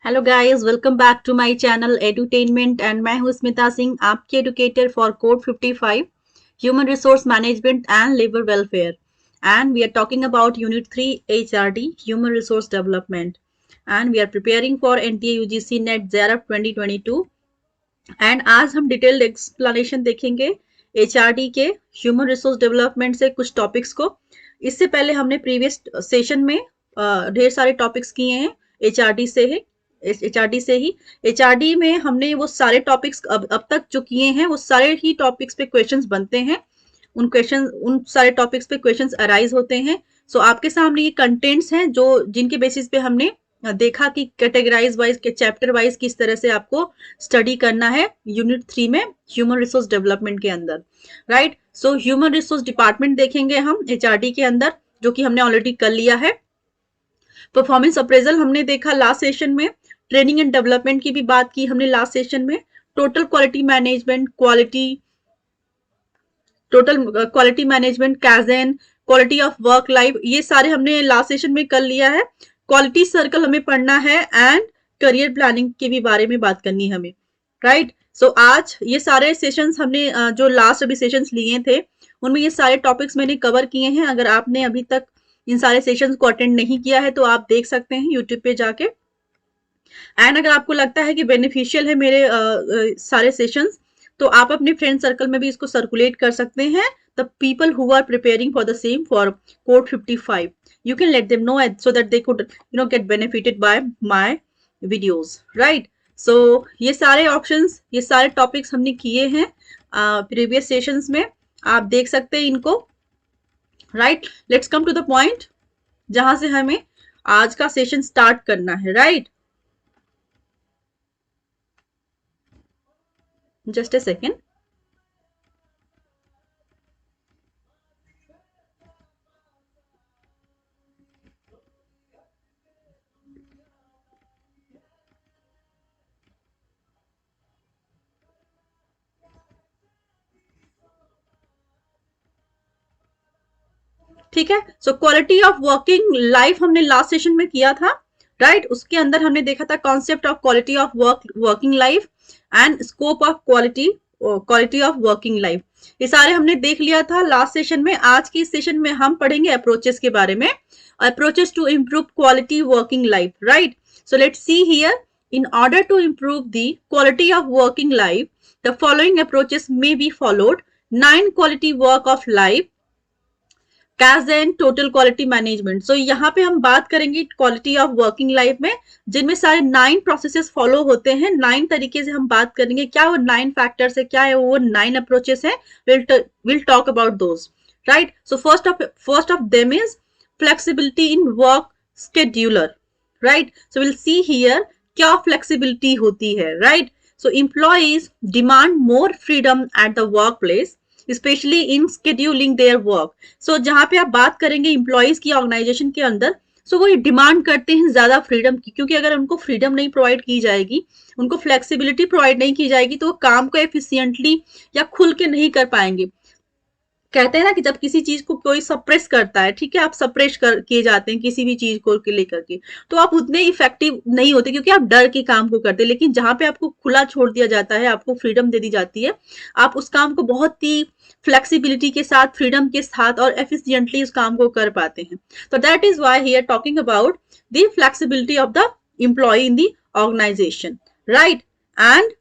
Hello guys, welcome back to my channel edutainment and मैं हूं स्मिता सिंह, आपकी educator for code 55 human resource management and labour welfare. And we are talking about unit 3 HRD human resource development and we are preparing for NTA UGC NET JRF 2022। And आज हम detailed explanation देखेंगे HRD के human resource development से कुछ topics को। इससे पहले हमने प्रीवियस सेशन में ढेर सारे टॉपिक्स किए हैं एचआरडी से ही। एचआरडी में हमने वो सारे टॉपिक्स अब तक जो किए हैं वो सारे ही टॉपिक्स पे क्वेश्चंस बनते हैं। उन सारे टॉपिक्स पे क्वेश्चंस अराइज होते हैं। सो आपके सामने ये कंटेंट्स हैं जो जिनके बेसिस पे हमने देखा कि कैटेगराइज वाइज के चैप्टर वाइज किस तरह से आपको स्टडी करना है यूनिट 3 में ह्यूमन रिसोर्स डेवलपमेंट के अंदर। Right, so human resource department देखेंगे हम एचआरडी के अंदर, जो कि हमने ऑलरेडी कर लिया है। परफॉर्मेंस अप्रेजल हमने देखा लास्ट सेशन में। ट्रेनिंग एंड डेवलपमेंट की भी बात की हमने लास्ट सेशन में। Total quality management, quality management, kaizen, quality of work life, ये सारे हमने लास्ट सेशन में कर लिया है। क्वालिटी सर्कल हमें पढ़ना है एंड करियर प्लानिंग के भी बारे में बात करनी है हमें। राइट, सो आज ये सारे सेशंस हमने जो लास्ट अभी सेशंस लिए थे उनमें ये सारे टॉपिक्स मैंने कवर किए हैं। अगर आपने अभी तक इन सारे सेशंस को अटेंड नहीं किया है तो आप देख सकते हैं यूट्यूब पे जाके। एंड अगर आपको लगता है कि बेनिफिशियल है मेरे सारे सेशंस, तो आप अपने फ्रेंड सर्कल में भी इसको सर्कुलेट कर सकते हैं। The people who are preparing for the same for code 55, you can let them know so that they could get benefited by my videos. Right, so ये सारे ऑप्शंस, ये सारे टॉपिक्स हमने किए हैं प्रीवियस सेशंस में, आप देख सकते हैं इनको। Right, let's come to the point जहां से हमें आज का सेशन स्टार्ट करना है। Right, just a second. ठीक है, so quality of working life हमने लास्ट सेशन में किया था। राइट, उसके अंदर हमने देखा था concept of quality of working life and scope of quality of working life. ये सारे हमने देख लिया था लास्ट सेशन में। आज की सेशन में हम पढ़ेंगे अप्रोचेस के बारे में, approaches to improve quality working life. Right, so let's see here, in order to improve the quality of working life, the following approaches may be followed. 9 quality work of life, kaizen, total quality management. So यहाँ पे हम बात करेंगे quality of working life में, जिनमें सारे 9 processes follow होते हैं। 9 तरीके से हम बात करेंगे, क्या वो 9 फैक्टर्स है, क्या है वो 9 अप्रोचेस है। Will talk about those. Right, so first of them is flexibility in work scheduler. Right, so will see here क्या फ्लेक्सिबिलिटी होती है। Right, so employees demand more freedom at the work place, specially in scheduling their work. So जहां पे आप बात करेंगे employees की organisation के अंदर, सो वो डिमांड करते हैं ज्यादा फ्रीडम की, क्योंकि अगर उनको फ्रीडम नहीं प्रोवाइड की जाएगी, उनको फ्लेक्सिबिलिटी प्रोवाइड नहीं की जाएगी, तो वो काम को एफिशिएंटली या खुल के नहीं कर पाएंगे। कहते हैं ना कि जब किसी चीज को कोई सप्रेस करता है, ठीक है, आप सप्रेस किए जाते हैं किसी भी चीज को लेकर के, तो आप उतने इफेक्टिव नहीं होते क्योंकि आप डर के काम को करते हैं। लेकिन जहां पे आपको खुला छोड़ दिया जाता है, आपको फ्रीडम दे दी जाती है, आप उस काम को बहुत ही फ्लेक्सिबिलिटी के साथ, फ्रीडम के साथ और एफिशिएंटली उस काम को कर पाते हैं। तो that is why here talking about the flexibility of the employee in the organisation. Right, and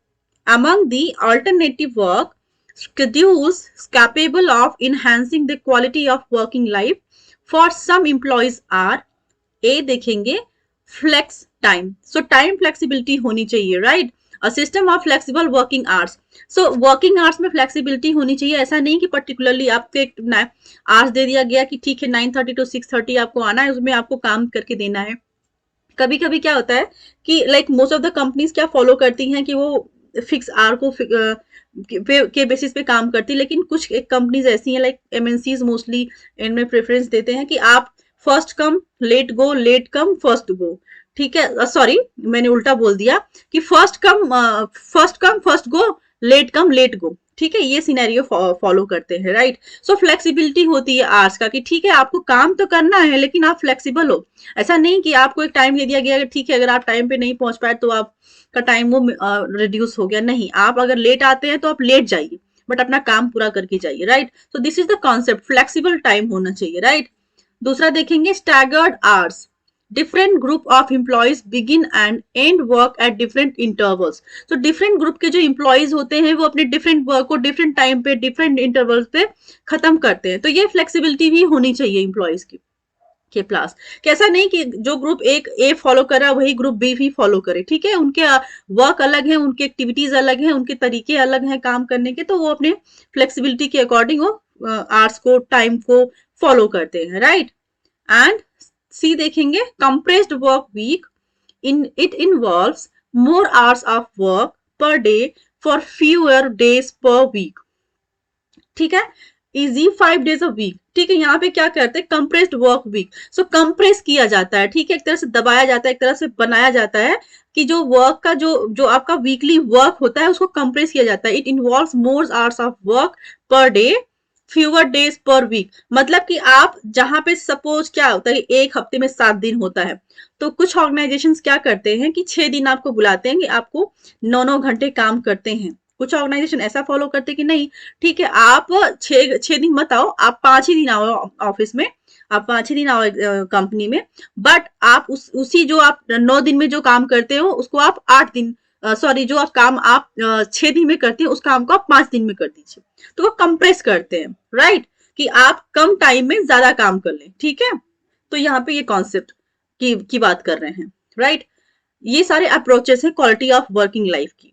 among the alternative work schedules capable of enhancing the quality of working life for some employees are, A देखेंगे, flex time, so time flexibility होनी चाहिए। right, a system of flexible working hours, so working hours में flexibility होनी चाहिए। ऐसा नहीं कि particularly आपको एक hours दे दिया गया कि ठीक है 9:30 to 6:30 आपको आना है, उसमें आपको काम करके देना है। कभी कभी क्या होता है कि like most of the companies क्या फॉलो करती हैं कि वो फिक्स आवर को के बेसिस पे काम करती है, लेकिन कुछ एक कंपनीज ऐसी हैं लाइक एमएनसीज मोस्टली इनमें प्रेफरेंस देते हैं कि आप first come late go, late come first go. ठीक है, सॉरी मैंने उल्टा बोल दिया कि first come first go, late come late go, ठीक है, ये सिनेरियो फॉलो करते हैं, राइट। सो फ्लेक्सिबिलिटी होती है आवर्स का कि ठीक है आपको काम तो करना है लेकिन आप फ्लेक्सिबल हो। ऐसा नहीं कि आपको एक टाइम दे दिया गया कि ठीक है अगर आप टाइम पे नहीं पहुंच पाए तो आपका टाइम वो रिड्यूस हो गया, नहीं, आप अगर लेट आते हैं तो आप लेट जाइए बट अपना काम पूरा करके जाइए, right. So this is the concept, flexible time होना चाहिए, राइट। दूसरा देखेंगे staggered hours, different group of employees begin and and work at different intervals. तो डिफरेंट ग्रुप के जो एम्प्लॉयज होते हैं वो अपने डिफरेंट वर्क को डिफरेंट टाइम पे डिफरेंट इंटरवल्स पे खत्म करते हैं। तो ये फ्लेक्सिबिलिटी भी होनी चाहिए एम्प्लॉयज की के प्लस। कैसा नहीं कि जो ग्रुप एक ए फॉलो कर रहा है वही ग्रुप बी भी फॉलो करे, ठीक है, उनके वर्क अलग है, उनके एक्टिविटीज अलग है, उनके तरीके अलग हैं काम करने के, तो वो अपने फ्लेक्सिबिलिटी के अकॉर्डिंग वो आवर्स को टाइम को फॉलो करते हैं, राइट। एंड सी देखेंगे compressed work week, in it involves more hours of work per day for fewer days per week, ठीक है, इजी 5 days अ वीक, ठीक है। यहाँ पे क्या करते हैं कंप्रेस्ड वर्क वीक, सो कंप्रेस किया जाता है, ठीक है, एक तरह से दबाया जाता है, एक तरह से बनाया जाता है कि जो वर्क का जो जो आपका वीकली वर्क होता है उसको कंप्रेस किया जाता है। It involves more hours of work per day fewer days per week, मतलब कि आप जहां पे सपोज क्या होता है एक हफ्ते में 7 दिन होता है, तो कुछ ऑर्गेनाइजेशंस क्या करते हैं कि 6 दिन आपको बुलाते हैं कि आपको 9 9 घंटे काम करते हैं। कुछ ऑर्गेनाइजेशन ऐसा फॉलो करते हैं कि नहीं, ठीक है आप 6 दिन मत आओ, आप 5 ही दिन आओ ऑफिस में, आप 5 ही दिन आओ कंपनी में, बट आप उसी जो आप 9 दिन में जो काम करते हो उसको आप 8 दिन, सॉरी जो आप काम आप 6 दिन में करते हैं उस काम को आप 5 दिन में कर दीजिए। तो वो कंप्रेस करते हैं, राइट, कि आप कम टाइम में ज्यादा काम कर लें, ठीक है। तो यहाँ पे ये कॉन्सेप्ट की बात कर रहे हैं, राइट। ये सारे अप्रोचेस है क्वालिटी ऑफ वर्किंग लाइफ की।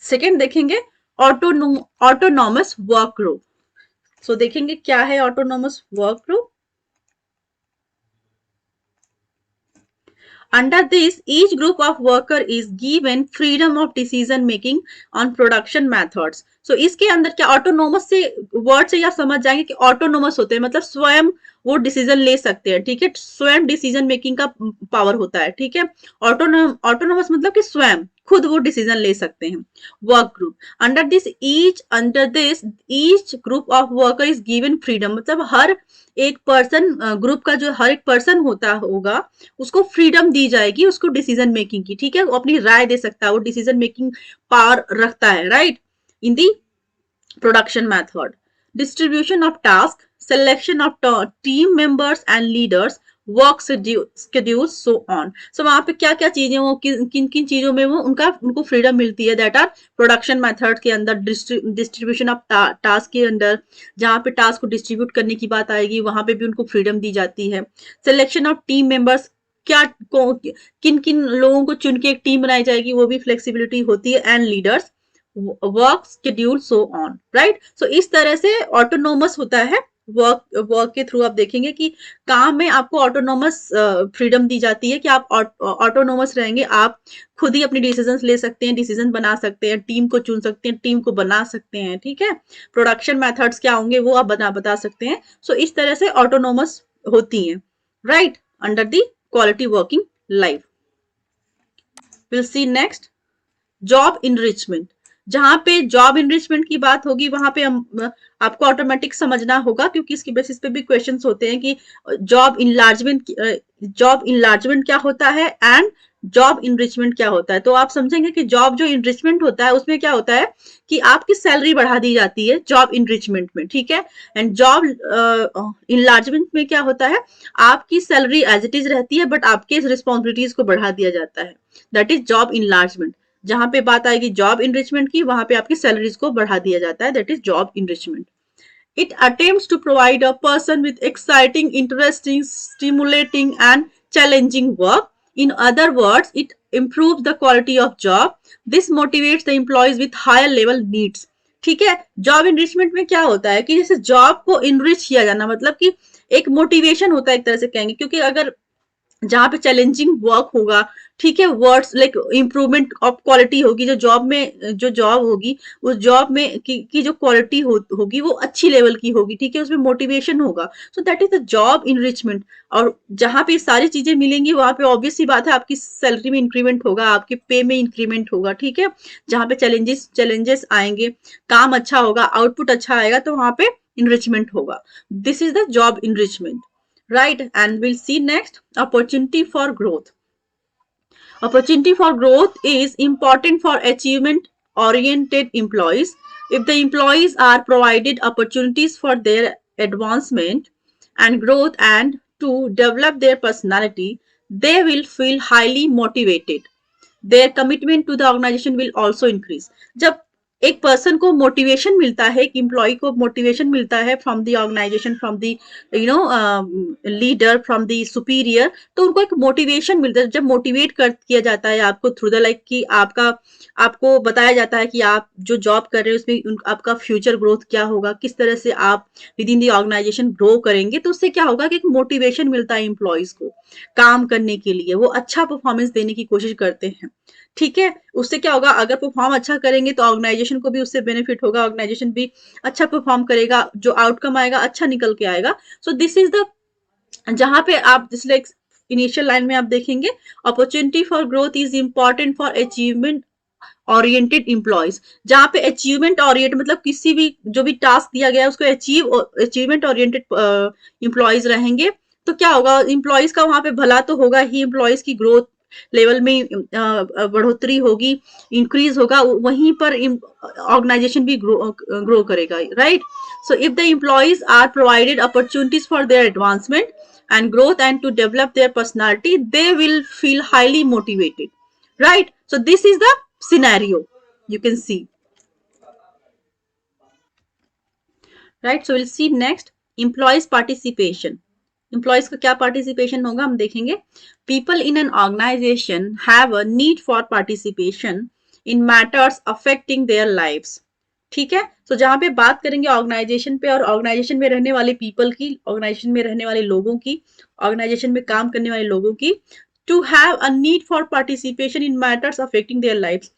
सेकेंड देखेंगे ऑटोनॉमस वर्क ग्रुप। सो देखेंगे क्या है autonomous work group. Under this, each group of worker is given freedom of decision making on production methods. So इसके अंदर क्या ऑटोनोमस से वर्ड से या समझ जाएंगे कि ऑटोनोमस होते हैं मतलब स्वयं वो डिसीजन ले सकते हैं, ठीक है, स्वयं डिसीजन मेकिंग का पावर होता है, ठीक है। ऑटोनोमस मतलब कि स्वयं खुद वो डिसीजन ले सकते हैं। Work group under this each group of worker is given freedom, मतलब हर एक पर्सन ग्रुप का जो हर एक पर्सन होगा उसको फ्रीडम दी जाएगी उसको डिसीजन मेकिंग की, ठीक है, वो अपनी राय दे सकता है, वो डिसीजन मेकिंग पावर रखता है, right. In the production method, distribution of task, selection of team members and leaders, work schedule so on. So वहां पे क्या क्या चीजें वो किन किन चीजों में वो उनको फ्रीडम मिलती है, दैट आर प्रोडक्शन मेथड के अंदर, डिस्ट्रीब्यूशन ऑफ टास्क के अंदर, जहां पे टास्क को डिस्ट्रीब्यूट करने की बात आएगी वहां पे भी उनको फ्रीडम दी जाती है। सिलेक्शन ऑफ टीम मेंबर्स, क्या किन किन लोगों को चुन के एक टीम बनाई जाएगी वो भी फ्लेक्सिबिलिटी होती है। And leaders, work schedule so on, right. So इस तरह से ऑटोनोमस होता है वर्क के थ्रू। आप देखेंगे कि काम में आपको ऑटोनोमस फ्रीडम दी जाती है कि आप ऑटोनोमस रहेंगे, आप खुद ही अपनी डिसीजंस ले सकते हैं, डिसीजन बना सकते हैं, टीम को चुन सकते हैं, टीम को बना सकते हैं, ठीक है। प्रोडक्शन मेथड्स क्या होंगे वो आप बता सकते हैं। सो इस तरह से ऑटोनोमस होती हैं, right, under the quality working life. Will see next job enrichment. जहां पे जॉब इनरिचमेंट की बात होगी वहां पे हम आपको ऑटोमेटिक समझना होगा क्योंकि इसके बेसिस पे भी क्वेश्चंस होते हैं कि जॉब इनलार्जमेंट क्या होता है एंड जॉब इनरिचमेंट क्या होता है। तो आप समझेंगे कि जॉब जो इनरिचमेंट होता है उसमें क्या होता है कि आपकी सैलरी बढ़ा दी जाती है जॉब इनरिचमेंट में, ठीक है। एंड जॉब इनलार्जमेंट में क्या होता है, आपकी सैलरी एज इट इज रहती है बट आपके रिस्पॉन्सिबिलिटीज को बढ़ा दिया जाता है, दैट इज जॉब इनलार्जमेंट। जहां पे बात आएगी जॉब इनरिचमेंट की वहां पे आपकी सैलरीज को बढ़ा दिया जाता है, that is job enrichment. It attempts to provide a person with exciting, interesting, stimulating, and challenging work. In other words, it improves the quality of job. This motivates the employees with higher level needs. ठीक है, job enrichment में क्या होता है कि जैसे job को enrich किया जाना मतलब कि एक मोटिवेशन होता है एक तरह से कहेंगे, क्योंकि अगर जहाँ पे चैलेंजिंग वर्क होगा, ठीक है, words like improvement of quality होगी, जो जॉब होगी उस जॉब में की जो क्वालिटी होगी वो अच्छी लेवल की होगी, ठीक है, उसमें मोटिवेशन होगा, so that is the job enrichment. और जहाँ पे सारी चीजें मिलेंगी वहां पे ऑब्वियस सी बात है आपकी सैलरी में इंक्रीमेंट होगा, आपके पे में इंक्रीमेंट होगा, ठीक है। जहाँ पे चैलेंजेस आएंगे, काम अच्छा होगा, आउटपुट अच्छा आएगा, तो वहां पे इनरिचमेंट होगा। This is the job enrichment, right? And we'll see next, opportunity for growth. Opportunity for growth is important for achievement oriented employees. If the employees are provided opportunities for their advancement and growth and to develop their personality, they will feel highly motivated. Their commitment to the organization will also increase. जब एक person को motivation मिलता है, एक employ को motivation मिलता है from the organisation, from the leader, from the superior, तो उनको एक मोटिवेशन मिलता है। जब मोटिवेट किया जाता है आपको थ्रू द लाइक कि आपको बताया जाता है कि आप जो जॉब कर रहे हैं उसमें आपका फ्यूचर ग्रोथ क्या होगा, किस तरह से आप within the organisation grow करेंगे, तो उससे क्या होगा कि एक मोटिवेशन मिलता है एम्प्लॉयज को काम करने के लिए, वो अच्छा परफॉर्मेंस देने की कोशिश करते हैं, ठीक है। उससे क्या होगा, अगर परफॉर्म अच्छा करेंगे तो ऑर्गेनाइजेशन को भी उससे बेनिफिट होगा, ऑर्गेनाइजेशन भी अच्छा परफॉर्म करेगा, जो आउटकम आएगा अच्छा निकल के आएगा। सो दिस इज द, जहां पे आप जिसले इनिशियल लाइन में आप देखेंगे, opportunity for growth is important for achievement oriented employees. जहां पे अचीवमेंट ओरिएंटेड मतलब किसी भी जो भी टास्क दिया गया है उसको अचीवमेंट ओरिएंटेड एम्प्लॉयज रहेंगे, तो क्या होगा, एम्प्लॉयज का वहां पे भला तो होगा ही, एम्प्लॉयज की ग्रोथ लेवल में बढ़ोतरी होगी, इंक्रीज होगा, वहीं पर ऑर्गेनाइजेशन भी ग्रो करेगा, right. So if the employees are provided opportunities for their advancement and growth and to develop their personality, they will feel highly motivated, right? So this is the scenario you can see, right? So we'll see next, employees participation. Employees का क्या participation होगा हम देखेंगे। People in an organization have a need for participation in matters affecting their lives, ठीक है। तो जहां पे बात करेंगे ऑर्गेनाइजेशन पे, और ऑर्गेनाइजेशन में रहने वाले पीपल की, ऑर्गेनाइजेशन में रहने वाले लोगों की, ऑर्गेनाइजेशन में काम करने वाले लोगों की, to have a need for participation in matters affecting their life,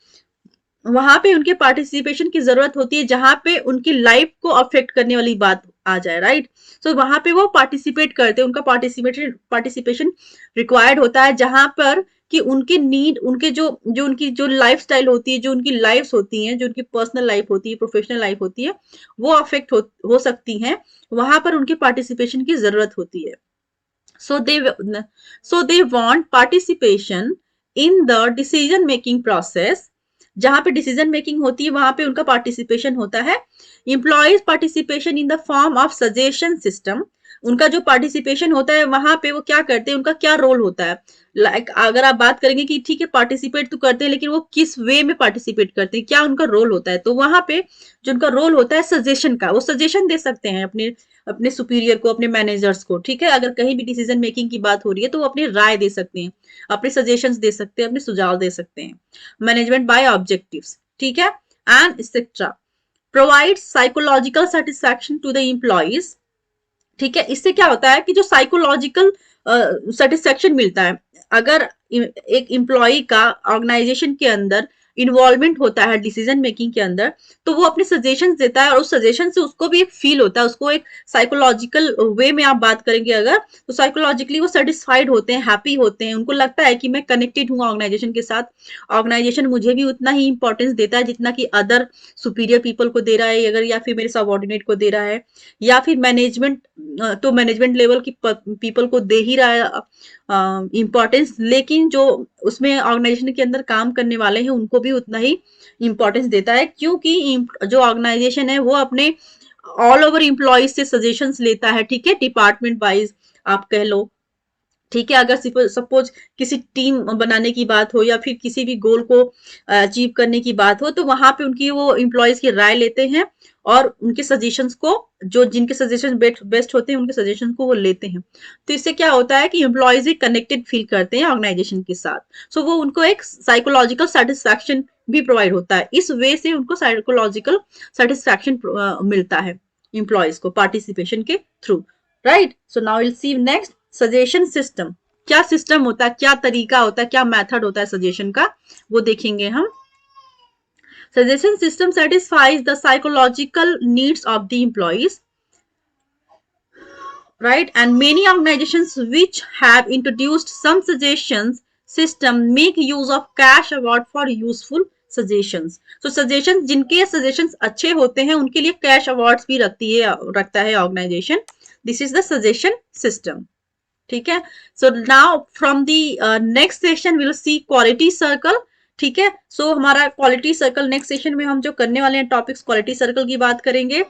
वहां पे उनके पार्टिसिपेशन की जरूरत होती है जहां पे उनकी लाइफ को अफेक्ट करने वाली बात आ जाए, राइट। सो वहां पे वो पार्टिसिपेट करते हैं, उनका पार्टिसिपेशन रिक्वायर्ड होता है, जहां पर कि उनके नीड, उनके जो उनकी जो लाइफ स्टाइल होती है, जो उनकी लाइफ होती हैं, जो उनकी पर्सनल लाइफ होती है, प्रोफेशनल लाइफ होती है, वो अफेक्ट हो सकती हैं, वहां पर उनके पार्टिसिपेशन की जरूरत होती है। So they want participation in the decision making process, जहां पे डिसीजन मेकिंग होती है वहां पे उनका पार्टिसिपेशन होता है। Employees participation in the form of suggestion system, उनका जो पार्टिसिपेशन होता है वहां पे वो क्या करते हैं, उनका क्या रोल होता है। लाइक अगर आप बात करेंगे कि ठीक है पार्टिसिपेट तो करते हैं, लेकिन वो किस वे में पार्टिसिपेट करते हैं, क्या उनका रोल होता है, तो वहां पे जो उनका रोल होता है सजेशन का, वो सजेशन दे सकते हैं अपने अपने सुपीरियर को, अपने मैनेजर्स को, ठीक है। अगर कहीं भी डिसीजन मेकिंग की बात हो रही है तो वो अपनी राय दे सकते हैं, अपने सजेशंस दे सकते हैं, अपने सुझाव दे सकते हैं। मैनेजमेंट बाय ऑब्जेक्टिव्स, ठीक है, and etcetera. Provide psychological satisfaction to the employees, ठीक है। इससे क्या होता है कि जो साइकोलॉजिकल सेटिस्फेक्शन मिलता है, अगर एक एम्प्लॉय का ऑर्गेनाइजेशन के अंदर इन्वॉल्वमेंट होता है डिसीजन मेकिंग के अंदर, तो वो अपने सजेशन देता है, और उस सजेशन से उसको भी एक फील होता है, उसको एक साइकोलॉजिकल वे में आप बात करेंगे अगर, तो साइकोलॉजिकली वो सेटिस्फाइड होते हैं, हैप्पी होते हैं, उनको लगता है कि मैं कनेक्टेड हूँ ऑर्गेनाइजेशन के साथ, ऑर्गेनाइजेशन मुझे भी उतना ही इंपॉर्टेंस देता है जितना कि अदर सुपीरियर पीपल को दे रहा है, अगर या फिर मेरे सबऑर्डिनेट को दे रहा है, या फिर मैनेजमेंट तो मैनेजमेंट लेवल की पीपल को दे ही रहा है इंपॉर्टेंस, लेकिन जो उसमें ऑर्गेनाइजेशन के अंदर काम करने वाले हैं उनको भी उतना ही इंपॉर्टेंस देता है, क्योंकि जो ऑर्गेनाइजेशन है वो अपने ऑल ओवर एम्प्लॉयज से सजेशंस लेता है, ठीक है, डिपार्टमेंट वाइज आप कह लो, ठीक है। अगर सपोज किसी टीम बनाने की बात हो या फिर किसी भी गोल को अचीव करने की बात हो, तो वहां पे उनकी वो एम्प्लॉयज की राय लेते हैं, और उनके सजेशंस को, जो जिनके सजेशन बेस्ट होते हैं उनके सजेशन को वो लेते हैं। तो इससे क्या होता है कि एम्प्लॉयज भी कनेक्टेड फील करते हैं ऑर्गेनाइजेशन के साथ। सो वो उनको एक साइकोलॉजिकल सेटिस्फैक्शन भी प्रोवाइड होता है, इस वे से उनको साइकोलॉजिकल सेटिस्फैक्शन मिलता है एम्प्लॉयज को पार्टिसिपेशन के through, right. So now will see next, suggestion system. क्या सिस्टम होता है, क्या तरीका होता है, क्या मेथड होता है सजेशन का, वो देखेंगे हम। Suggestion system satisfies the psychological needs of the employees, right? And many organizations which have introduced some suggestions system make use of cash award for useful suggestions. So suggestions, जिनके suggestions अच्छे होते हैं उनके लिए cash awards भी रखता है organization. This is the suggestion system. ठीक है. So now from the next session we'll see quality circle. ठीक है. So हमारा quality circle next session में हम जो करने वाले हैं topics quality circle की बात करेंगे,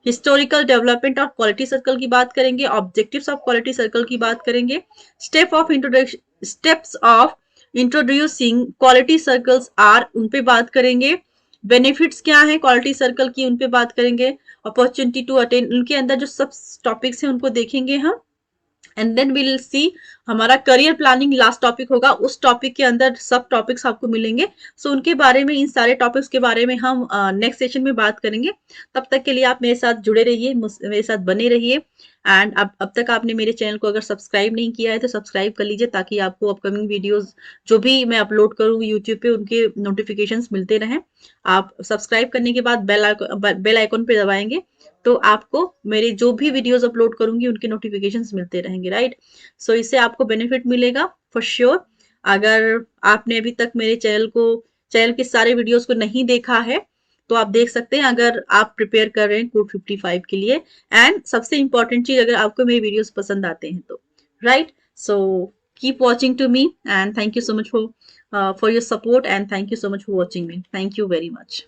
historical development of quality circle की बात करेंगे, ऑब्जेक्टिव्स ऑफ क्वालिटी सर्कल की बात करेंगे, steps of introducing quality circles are उन पे बात करेंगे, बेनिफिट्स क्या है क्वालिटी सर्कल की उन पे बात करेंगे, अपॉर्चुनिटी टू अटेन उनके अंदर जो सब टॉपिक्स हैं उनको देखेंगे हम, एंड देन विल सी हमारा करियर प्लानिंग लास्ट टॉपिक होगा, उस टॉपिक के अंदर सब टॉपिक्स आपको मिलेंगे। सो उनके बारे में, इन सारे टॉपिक्स के बारे में हम नेक्स्ट सेशन में बात करेंगे। तब तक के लिए आप मेरे साथ जुड़े रहिए, मेरे साथ बने रहिए। एंड अब तक आपने मेरे चैनल को अगर सब्सक्राइब नहीं किया है तो सब्सक्राइब कर लीजिए, ताकि आपको अपकमिंग वीडियोस जो भी मैं अपलोड करूँ यूट्यूब पे उनके नोटिफिकेशंस मिलते रहें। आप सब्सक्राइब करने के बाद बेल आइकन पे दबाएंगे तो आपको मेरे जो भी वीडियोस अपलोड करूंगी उनके नोटिफिकेशंस मिलते रहेंगे, राइट? सो इससे आपको बेनिफिट मिलेगा फॉर श्योर। अगर आपने अभी तक मेरे चैनल के सारे वीडियोस को नहीं देखा है तो आप देख सकते हैं, अगर आप प्रिपेयर कर रहे हैं कोड 55 के लिए। एंड सबसे इंपॉर्टेंट चीज, अगर आपको मेरे वीडियोस पसंद आते हैं तो, right? So keep watching to me and thank you so much for your support and thank you so much for watching me. Thank you very much.